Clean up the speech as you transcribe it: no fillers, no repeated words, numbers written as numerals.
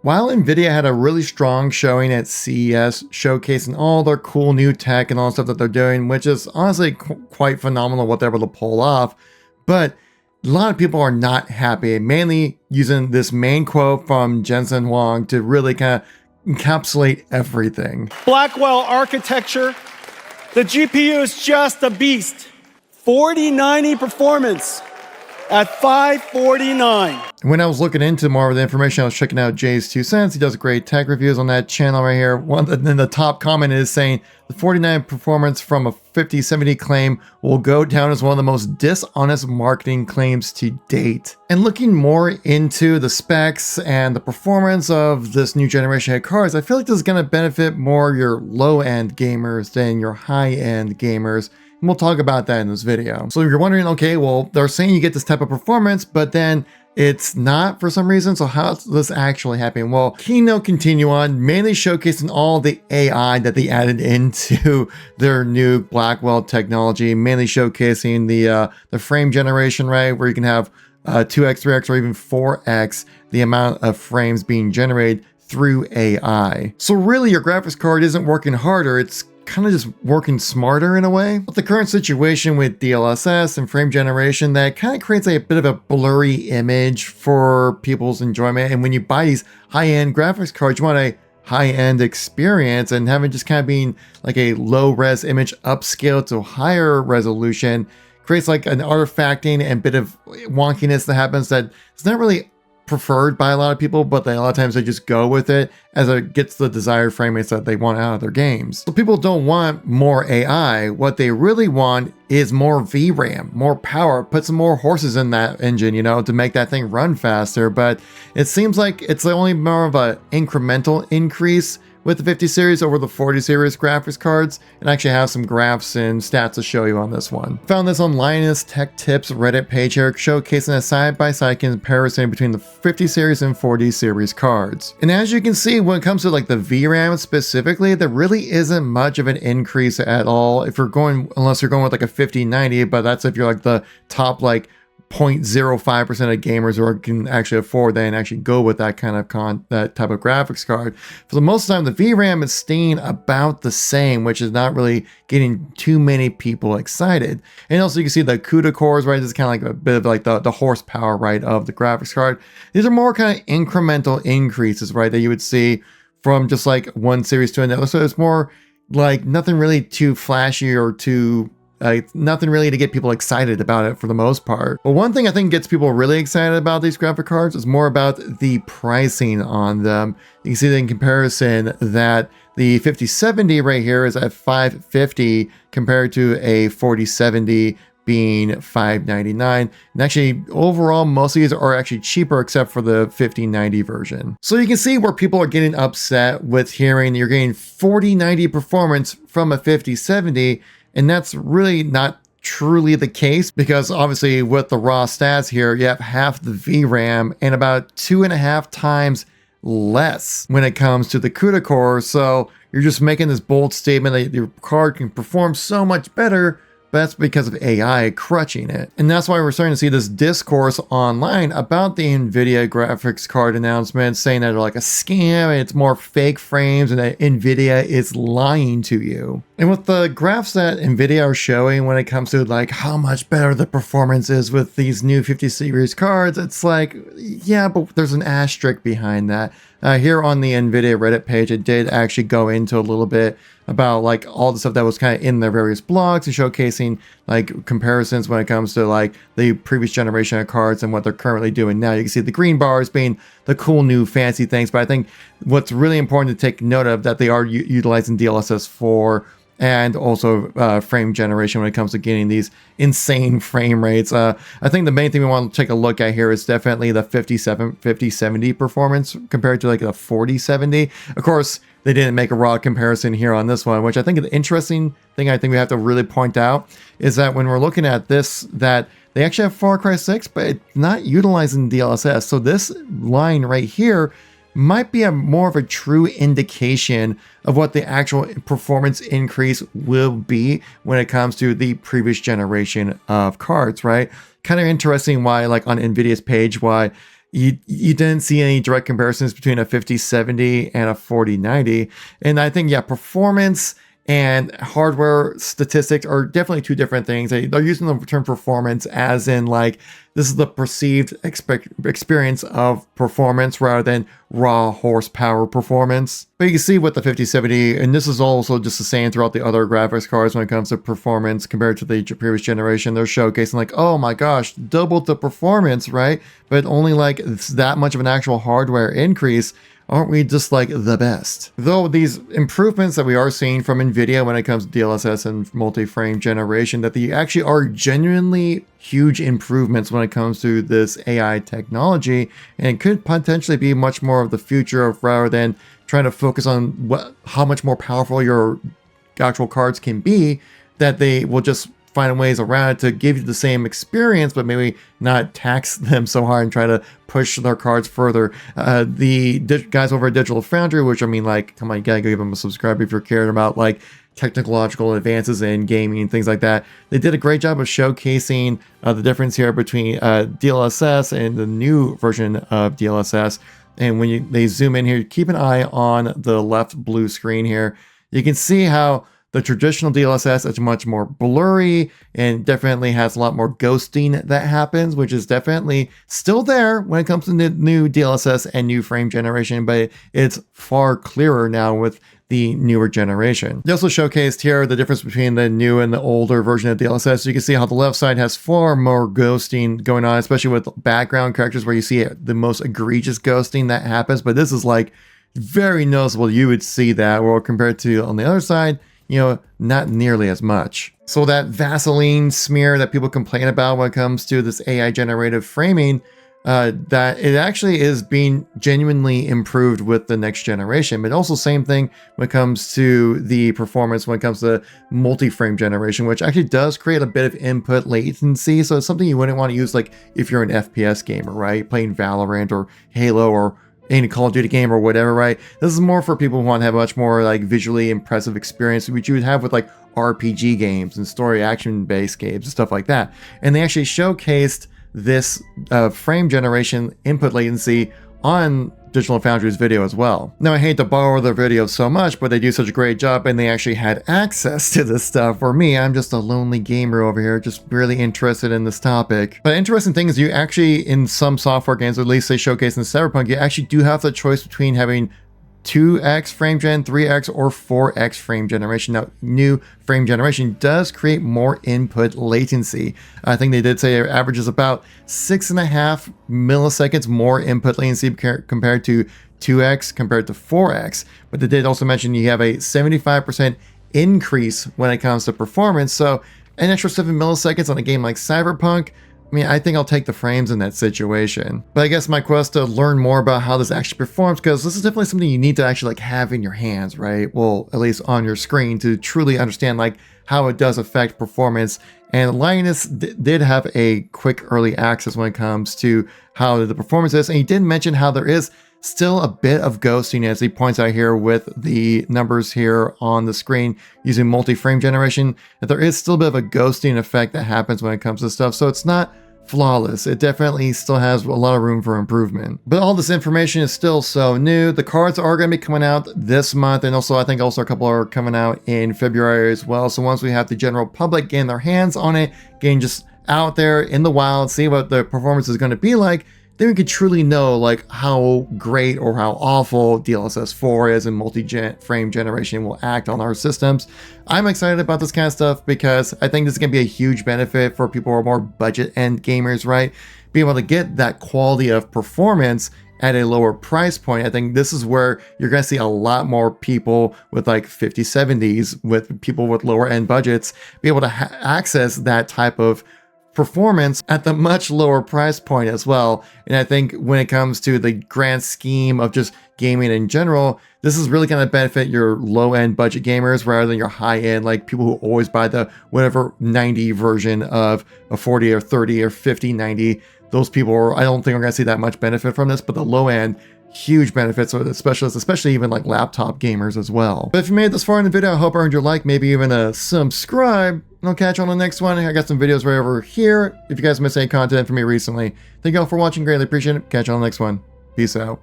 while Nvidia had a really strong showing at CES, showcasing all their cool new tech and all the stuff that they're doing, which is honestly quite phenomenal what they're able to pull off, but a lot of people are not happy, mainly using this main quote from Jensen Huang to really kind of encapsulate everything. Blackwell architecture, the GPU is just a beast. 4090 performance at 549. When I was looking into more of the information, I was checking out Jay's 2 cents. He does great tech reviews on that channel right here. Then the top comment is saying the 49 performance from a 5070 claim will go down as one of the most dishonest marketing claims to date. And looking more into the specs and the performance of this new generation of cards, I feel like this is going to benefit more your low-end gamers than your high-end gamers. And we'll talk about that in this video. So if you're wondering, okay, well, they're saying you get this type of performance, but then it's not for some reason. So how's this actually happening? Well, keynote continue on, mainly showcasing all the AI that they added into their new Blackwell technology, mainly showcasing the frame generation, right? Where you can have 2x, 3x, or even 4x the amount of frames being generated through AI. So really your graphics card isn't working harder, it's kind of just working smarter in a way. With the current situation with DLSS and frame generation, that kind of creates a bit of a blurry image for people's enjoyment. And when you buy these high-end graphics cards, you want a high-end experience, and having just kind of being like a low-res image upscaled to higher resolution creates like an artifacting and bit of wonkiness that happens that it's not really preferred by a lot of people, but a lot of times they just go with it as it gets the desired frame rates that they want out of their games. So people don't want more AI. What they really want is more VRAM, more power, put some more horses in that engine, you know, to make that thing run faster. But it seems like it's only more of an incremental increase with the 50 series over the 40 series graphics cards, and I actually have some graphs and stats to show you on this one. Found this on Linus Tech Tips Reddit page here, showcasing a side-by-side comparison between the 50 series and 40 series cards. And as you can see, when it comes to like the VRAM specifically, there really isn't much of an increase at all if you're going, unless you're going with like a 5090, but that's if you're like the top like 0.05% of gamers who can actually afford that and actually go with that kind of that type of graphics card. For the most of the time, the VRAM is staying about the same, which is not really getting too many people excited. And also you can see the CUDA cores, right? This is kind of like a bit of like the horsepower, right, of the graphics card. These are more kind of incremental increases, right, that you would see from just like one series to another. So it's more like nothing really too flashy or too nothing really to get people excited about it for the most part. But one thing I think gets people really excited about these graphic cards is more about the pricing on them. You can see that in comparison that the 5070 right here is at $550 compared to a 4070 being $599. And actually, overall, most of these are actually cheaper except for the 5090 version. So you can see where people are getting upset with hearing you're getting 4090 performance from a 5070, and that's really not truly the case, because obviously with the raw stats here, you have half the VRAM and about 2.5 times less when it comes to the CUDA core. So you're just making this bold statement that your card can perform so much better, but that's because of AI crutching it. And that's why we're starting to see this discourse online about the Nvidia graphics card announcement, saying that they're like a scam and it's more fake frames and that Nvidia is lying to you. And with the graphs that Nvidia are showing when it comes to like how much better the performance is with these new 50 series cards, it's like, yeah, but there's an asterisk behind that. Here on the Nvidia Reddit page, it did actually go into a little bit about like all the stuff that was kind of in their various blogs and showcasing like comparisons when it comes to like the previous generation of cards and what they're currently doing now. You can see the green bars being the cool new fancy things, but I think what's really important to take note of that they are utilizing DLSS 4 and also frame generation when it comes to getting these insane frame rates. I think the main thing we want to take a look at here is definitely the 5070 performance compared to like the 4070. Of course, they didn't make a raw comparison here on this one, which I think the interesting thing I think we have to really point out is that when we're looking at this, that they actually have Far Cry 6, but it's not utilizing DLSS. So this line right here might be more of a true indication of what the actual performance increase will be when it comes to the previous generation of cards, right? Kind of interesting why, like on Nvidia's page, why you didn't see any direct comparisons between a 5070 and a 4090. And I think, yeah, performance and hardware statistics are definitely two different things. They're using the term performance as in like, this is the perceived experience of performance rather than raw horsepower performance. But you can see with the 5070, and this is also just the same throughout the other graphics cards when it comes to performance compared to the previous generation, they're showcasing like, oh my gosh, doubled the performance, right? But only like it's that much of an actual hardware increase. Aren't we just like the best? Though these improvements that we are seeing from Nvidia when it comes to DLSS and multi-frame generation, that they actually are genuinely huge improvements when it comes to this AI technology, and could potentially be much more of the future of rather than trying to focus on how much more powerful your actual cards can be, that they will just find ways around it to give you the same experience, but maybe not tax them so hard and try to push their cards further. The guys over at Digital Foundry, which I mean, like, come on, you gotta give them a subscribe if you're caring about like technological advances in gaming and things like that. They did a great job of showcasing the difference here between DLSS and the new version of DLSS. And when they zoom in here, keep an eye on the left blue screen here. You can see how the traditional DLSS is much more blurry and definitely has a lot more ghosting that happens, which is definitely still there when it comes to the new DLSS and new frame generation, but it's far clearer now with the newer generation. They also showcased here the difference between the new and the older version of DLSS. So you can see how the left side has far more ghosting going on, especially with background characters where you see the most egregious ghosting that happens. But this is like very noticeable. You would see that, or compared to on the other side, you know, not nearly as much. So that Vaseline smear that people complain about when it comes to this AI generative framing, that it actually is being genuinely improved with the next generation. But also same thing when it comes to the performance, when it comes to multi-frame generation, which actually does create a bit of input latency. So it's something you wouldn't want to use like if you're an FPS gamer, right? Playing Valorant or Halo or any Call of Duty game or whatever, right? This is more for people who want to have a much more like visually impressive experience, which you would have with like RPG games and story action based games and stuff like that. And they actually showcased this frame generation input latency on Digital Foundry's video as well. Now, I hate to borrow their videos so much, but they do such a great job and they actually had access to this stuff. For me, I'm just a lonely gamer over here, just really interested in this topic. But interesting thing is you actually, in some software games, or at least they showcase in Cyberpunk, you actually do have the choice between having 2x frame gen, 3x, or 4x frame generation. Now, new frame generation does create more input latency. I think they did say it averages about 6.5 milliseconds more input latency compared to 2x compared to 4x. But they did also mention you have a 75% increase when it comes to performance. So an extra 7 milliseconds on a game like Cyberpunk, I mean, I think I'll take the frames in that situation. But I guess my quest to learn more about how this actually performs, because this is definitely something you need to actually like have in your hands, right? Well, at least on your screen, to truly understand like how it does affect performance. And Linus did have a quick early access when it comes to how the performance is. And he did mention how there is still a bit of ghosting, as he points out here with the numbers here on the screen using multi-frame generation, that there is still a bit of a ghosting effect that happens when it comes to stuff. So it's not flawless. It definitely still has a lot of room for improvement. But all this information is still so new. The cards are going to be coming out this month, and also I think also a couple are coming out in February as well. So once we have the general public getting their hands on it, getting just out there in the wild, see what the performance is going to be like, then we could truly know like how great or how awful DLSS 4 is and multi-frame generation will act on our systems. I'm excited about this kind of stuff because I think this is going to be a huge benefit for people who are more budget end gamers, right? Being able to get that quality of performance at a lower price point. I think this is where you're going to see a lot more people with like 5070s, with people with lower end budgets, be able to access that type of performance at the much lower price point as well. And I think when it comes to the grand scheme of just gaming in general, this is really going to benefit your low-end budget gamers rather than your high-end, like people who always buy the whatever 90 version of a 40 or 30 or 50 90. Those people I don't think are going to see that much benefit from this, but the low end, huge benefits for the specialists, especially even like laptop gamers as well. But if you made it this far in the video, I hope I earned your like, maybe even a subscribe, and I'll catch you on the next one. I got some videos right over here if you guys missed any content from me recently. Thank you all for watching, greatly appreciate it. Catch you on the next one. Peace out.